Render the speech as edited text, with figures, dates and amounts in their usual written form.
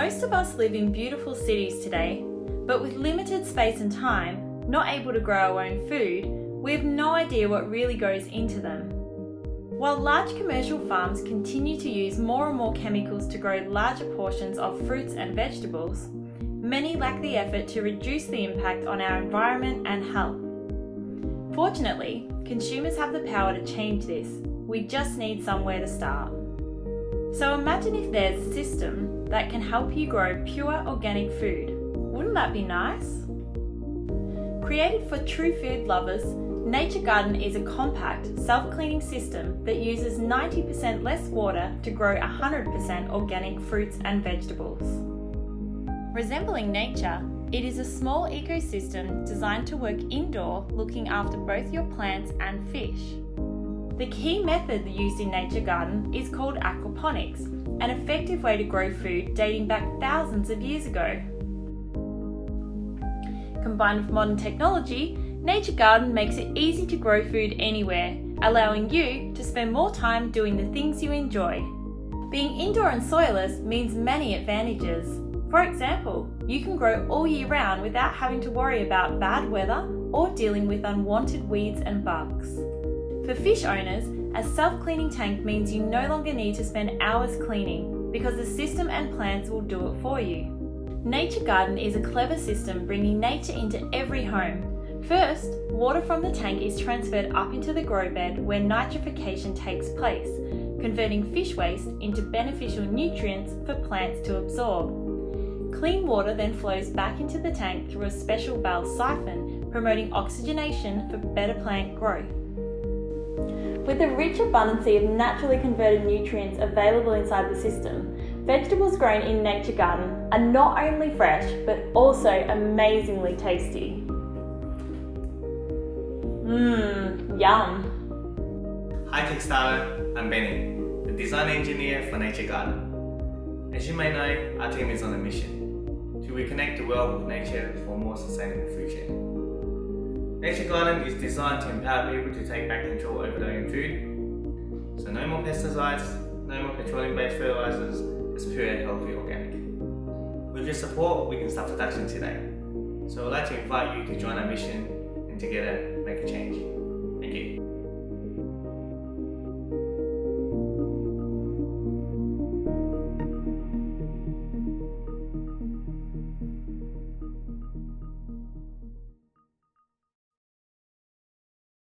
Most of us live in beautiful cities today, but with limited space and time, not able to grow our own food, we have no idea what really goes into them. While large commercial farms continue to use more and more chemicals to grow larger portions of fruits and vegetables, many lack the effort to reduce the impact on our environment and health. Fortunately, consumers have the power to change this. We just need somewhere to start. So imagine if there's a system that can help you grow pure organic food. Wouldn't that be nice? Created for true food lovers, Nature Garden is a compact, self-cleaning system that uses 90% less water to grow 100% organic fruits and vegetables. Resembling nature, it is a small ecosystem designed to work indoor, looking after both your plants and fish. The key method used in Nature Garden is called aquaponics, an effective way to grow food dating back thousands of years ago. Combined with modern technology, Nature Garden makes it easy to grow food anywhere, allowing you to spend more time doing the things you enjoy. Being indoor and soilless means many advantages. For example, you can grow all year round without having to worry about bad weather or dealing with unwanted weeds and bugs. For fish owners, a self-cleaning tank means you no longer need to spend hours cleaning because the system and plants will do it for you. Nature Garden is a clever system bringing nature into every home. First, water from the tank is transferred up into the grow bed where nitrification takes place, converting fish waste into beneficial nutrients for plants to absorb. Clean water then flows back into the tank through a special valve siphon, promoting oxygenation for better plant growth. With a rich abundance of naturally converted nutrients available inside the system, vegetables grown in Nature Garden are not only fresh, but also amazingly tasty. Yum! Hi Kickstarter, I'm Benny, the design engineer for Nature Garden. As you may know, our team is on a mission to reconnect the world with nature for a more sustainable future. Nature Garden is designed to empower people to take back control over their own food. So no more pesticides, no more petroleum-based fertilizers, just pure, healthy, organic. With your support, we can start production today. So I'd like to invite you to join our mission and together make a change.